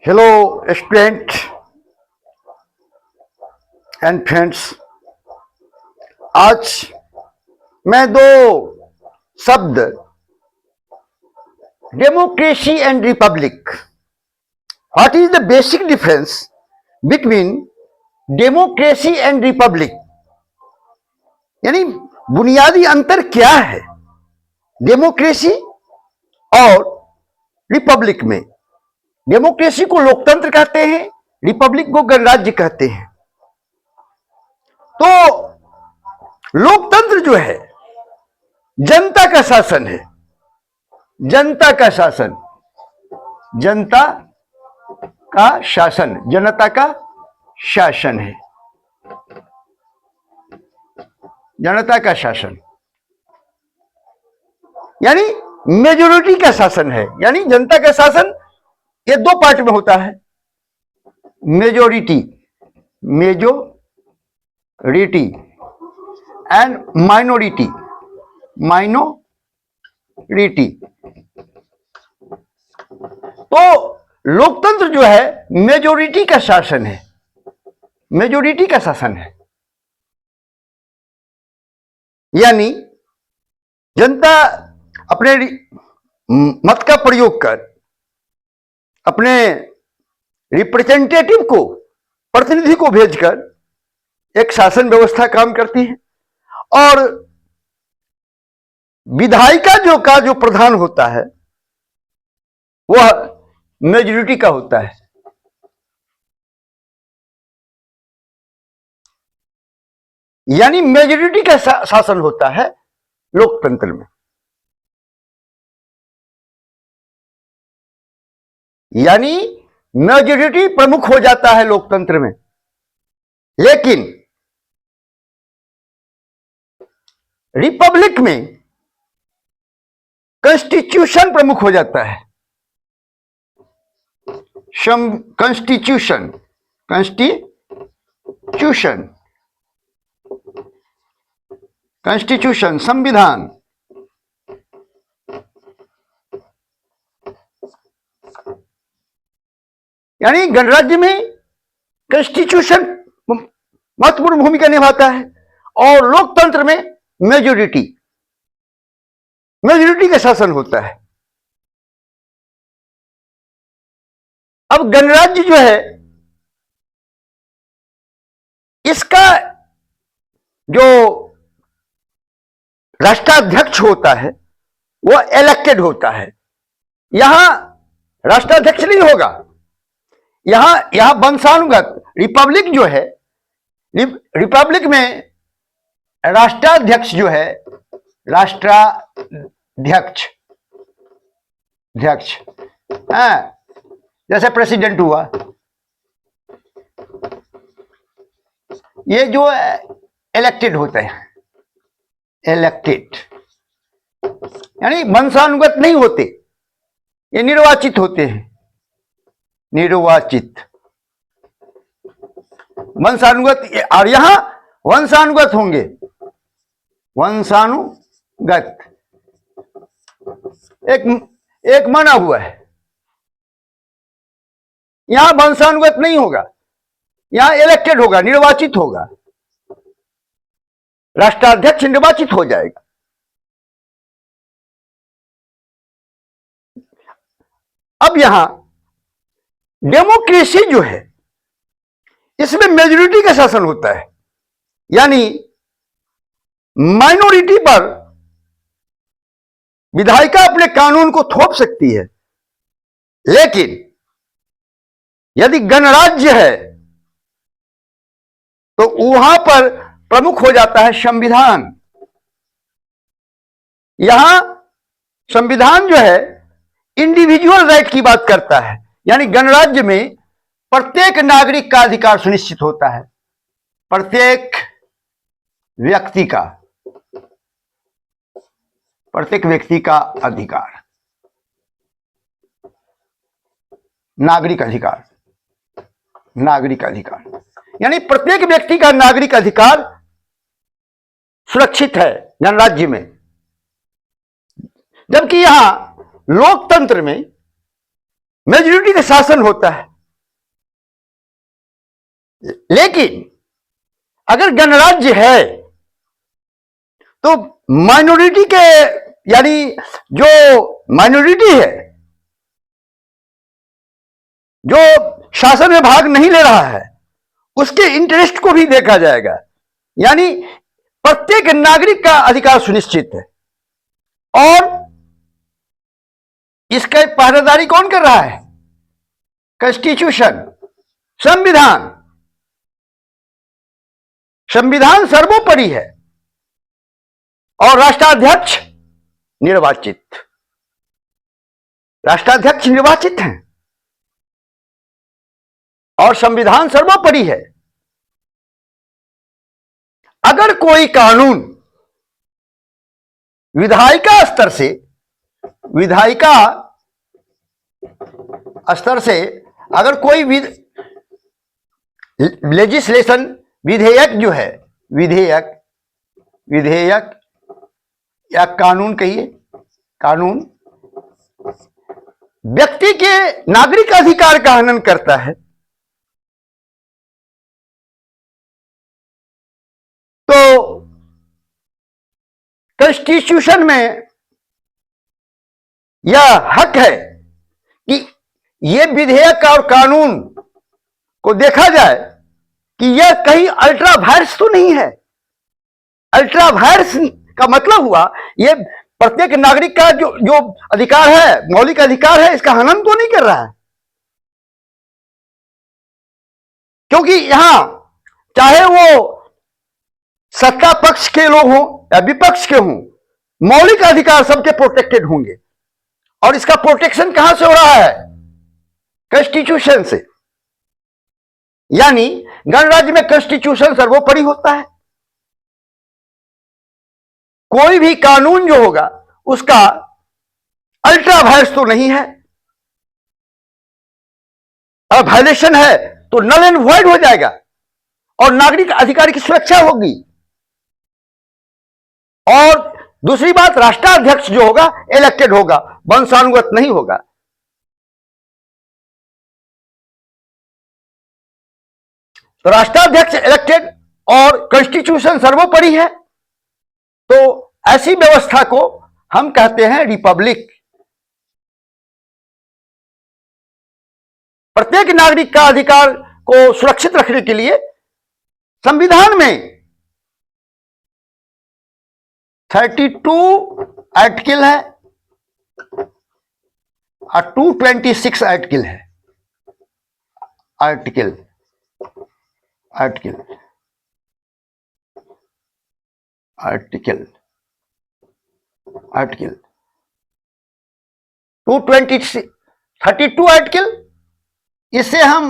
Hello student and friends. आज मैं दो शब्द democracy and Republic, what is the basic difference between democracy and Republic, यानी बुनियादी अंतर क्या है डेमोक्रेसी और रिपब्लिक में। डेमोक्रेसी को लोकतंत्र कहते हैं, रिपब्लिक को गणराज्य कहते हैं। तो लोकतंत्र जो है जनता का शासन है, जनता का शासन, जनता का शासन, जनता का शासन है, जनता का शासन यानी मेजोरिटी का शासन है। यानी जनता का शासन ये दो पार्ट में होता है, majority, majority and minority, minority. तो लोकतंत्र जो है मेजोरिटी का शासन है, मेजोरिटी का शासन है। यानी जनता अपने मत का प्रयोग कर अपने रिप्रेजेंटेटिव को, प्रतिनिधि को भेजकर एक शासन व्यवस्था काम करती है, और विधायिका जो प्रधान होता है वह मेजोरिटी का होता है। यानी मेजोरिटी का शासन होता है लोकतंत्र में। यानी मेजोरिटी प्रमुख हो जाता है लोकतंत्र में, लेकिन रिपब्लिक में कॉन्स्टिट्यूशन प्रमुख हो जाता है। कॉन्स्टिट्यूशन, कॉन्स्टिट्यूशन, कॉन्स्टिट्यूशन, संविधान। यानी गणराज्य में कॉन्स्टिट्यूशन महत्वपूर्ण भूमिका निभाता है, और लोकतंत्र में मेजोरिटी, मेजोरिटी का शासन होता है। अब गणराज्य जो है इसका जो राष्ट्राध्यक्ष होता है वो इलेक्टेड होता है। यहां राष्ट्राध्यक्ष नहीं होगा, यहां वंशानुगत। रिपब्लिक जो है, रिपब्लिक में राष्ट्राध्यक्ष जो है, राष्ट्राध्यक्ष, अध्यक्ष, जैसे प्रेसिडेंट हुआ, ये जो इलेक्टेड होते हैं, इलेक्टेड यानी वंशानुगत नहीं होते, ये निर्वाचित होते हैं, निर्वाचित, वंशानुगत। और यहां वंशानुगत होंगे, वंशानुगत एक माना हुआ है। यहां वंशानुगत नहीं होगा, यहां इलेक्टेड होगा, निर्वाचित होगा, राष्ट्राध्यक्ष निर्वाचित हो जाएगा। अब यहां डेमोक्रेसी जो है इसमें मेजोरिटी का शासन होता है। यानी माइनॉरिटी पर विधायिका अपने कानून को थोप सकती है, लेकिन यदि गणराज्य है तो वहां पर प्रमुख हो जाता है संविधान। यहां संविधान जो है इंडिविजुअल राइट की बात करता है। यानी गणराज्य में प्रत्येक नागरिक का अधिकार सुनिश्चित होता है, प्रत्येक व्यक्ति का, प्रत्येक व्यक्ति का अधिकार, नागरिक अधिकार, नागरिक अधिकार। यानी प्रत्येक व्यक्ति का नागरिक अधिकार सुरक्षित है गणराज्य में। जबकि यहां लोकतंत्र में मेजॉरिटी का शासन होता है, लेकिन अगर गणराज्य है तो माइनॉरिटी के, यानी जो माइनॉरिटी है, जो शासन में भाग नहीं ले रहा है, उसके इंटरेस्ट को भी देखा जाएगा। यानी प्रत्येक नागरिक का अधिकार सुनिश्चित है। और इसका पहरेदारी कौन कर रहा है? कॉन्स्टिट्यूशन, संविधान। संविधान सर्वोपरि है और राष्ट्राध्यक्ष निर्वाचित, राष्ट्राध्यक्ष निर्वाचित हैं और संविधान सर्वोपरि है। अगर कोई कानून विधायिका स्तर से अगर कोई लेजिस्लेशन, विधेयक जो है, विधेयक या कानून कहिए, कानून व्यक्ति के नागरिक अधिकार का हनन करता है, तो कॉन्स्टिट्यूशन में यह हक है कि यह विधेयक और कानून को देखा जाए कि यह कहीं अल्ट्रा वायरस तो नहीं है। अल्ट्रा वायरस का मतलब हुआ यह प्रत्येक नागरिक का जो अधिकार है, मौलिक अधिकार है, इसका हनन तो नहीं कर रहा है। क्योंकि यहां चाहे वो सत्ता पक्ष के लोग हों या विपक्ष के हों, मौलिक अधिकार सबके प्रोटेक्टेड होंगे। और इसका प्रोटेक्शन कहां से हो रहा है? कॉन्स्टिट्यूशन से। यानी गणराज्य में कॉन्स्टिट्यूशन सर्वोपरि होता है। कोई भी कानून जो होगा उसका अल्ट्रा वायरस तो नहीं है, और वायलेशन है तो नल एंड वॉइड हो जाएगा और नागरिक अधिकार की सुरक्षा होगी। और दूसरी बात, राष्ट्राध्यक्ष जो होगा इलेक्टेड होगा, वंशानुगत नहीं होगा। तो राष्ट्राध्यक्ष इलेक्टेड और कॉन्स्टिट्यूशन सर्वोपरि है, तो ऐसी व्यवस्था को हम कहते हैं रिपब्लिक। प्रत्येक नागरिक का अधिकार को सुरक्षित रखने के लिए संविधान में 32 आर्टिकल है और 226 आर्टिकल है। आर्टिकल 32 आर्टिकल, इससे हम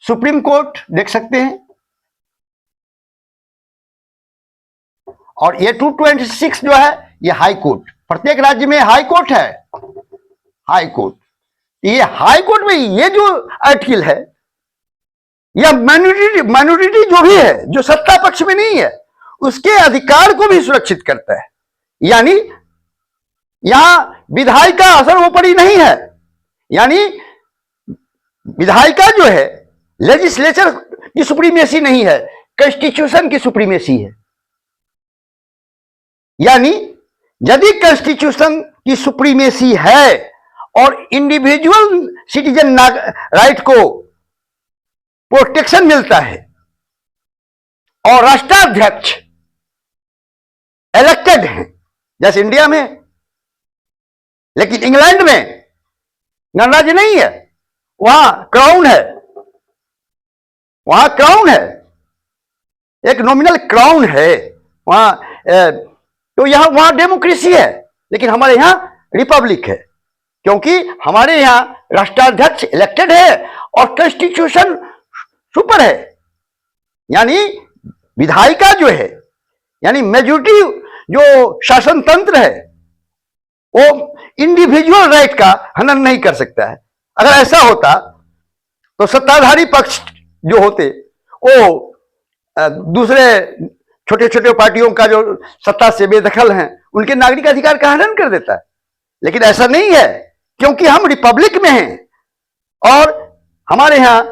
सुप्रीम कोर्ट देख सकते हैं। और ये 226 जो है ये हाई कोर्ट, प्रत्येक राज्य में हाई कोर्ट है। हाई कोर्ट, ये हाई कोर्ट में ये जो आर्टिकल है, यह माइनॉरिटी जो भी है, जो सत्ता पक्ष में नहीं है, उसके अधिकार को भी सुरक्षित करता है। यानी यहां विधायिका सर्वोपरि नहीं है। यानी विधायिका जो है, लेजिस्लेचर की सुप्रीमेसी नहीं है, कॉन्स्टिट्यूशन की सुप्रीमेसी है। यानी यदि कॉन्स्टिट्यूशन की सुप्रीमेसी है और इंडिविजुअल सिटीजन राइट को प्रोटेक्शन मिलता है और राष्ट्राध्यक्ष इलेक्टेड है, जैसे इंडिया में, लेकिन इंग्लैंड में गणराज्य नहीं है, वहां क्राउन है, वहां क्राउन है, एक नॉमिनल क्राउन है वहां। तो यहां वहां डेमोक्रेसी है, लेकिन हमारे यहां रिपब्लिक है, क्योंकि हमारे यहां राष्ट्राध्यक्ष इलेक्टेड है और कॉन्स्टिट्यूशन सुपर है। यानी विधायिका जो है, यानी मेजॉरिटी जो शासन तंत्र है, वो इंडिविजुअल राइट का हनन नहीं कर सकता है। अगर ऐसा होता तो सत्ताधारी पक्ष जो होते वो दूसरे छोटे छोटे पार्टियों का जो सत्ता से बेदखल हैं, उनके नागरिक अधिकार का हनन कर देता है। लेकिन ऐसा नहीं है, क्योंकि हम रिपब्लिक में हैं और हमारे यहां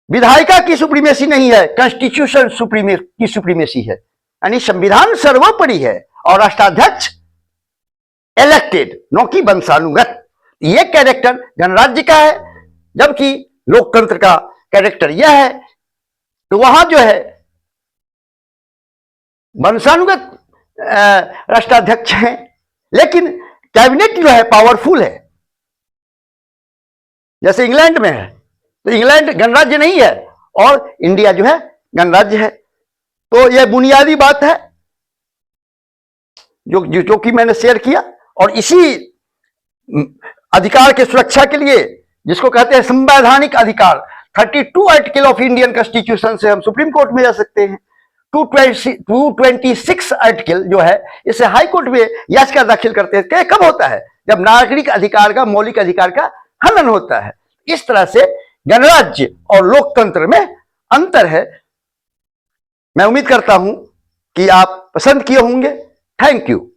विधायिका की सुप्रीमेसी नहीं है, कॉन्स्टिट्यूशन की सुप्रीमेसी है, यानी संविधान सर्वोपरि है और राष्ट्राध्यक्ष इलेक्टेड, नो कि वंशानुगत। ये कैरेक्टर गणराज्य का है, जबकि लोकतंत्र का कैरेक्टर यह है। तो वहां जो है वंशानुगत राष्ट्राध्यक्ष हैं, लेकिन कैबिनेट जो है पावरफुल है, जैसे इंग्लैंड में है। तो इंग्लैंड गणराज्य नहीं है और इंडिया जो है गणराज्य है। तो यह बुनियादी बात है जो कि मैंने शेयर किया। और इसी अधिकार के सुरक्षा के लिए, जिसको कहते हैं संवैधानिक अधिकार, 32 आर्टिकल ऑफ इंडियन कॉन्स्टिट्यूशन से हम सुप्रीम कोर्ट में जा सकते हैं। 226 आर्टिकल जो है, इसे हाई कोर्ट में याचिका दाखिल करते हैं। कब होता है? जब नागरिक अधिकार का, मौलिक अधिकार का हनन होता है। इस तरह से गणराज्य और लोकतंत्र में अंतर है। मैं उम्मीद करता हूं कि आप पसंद किए होंगे। Thank you.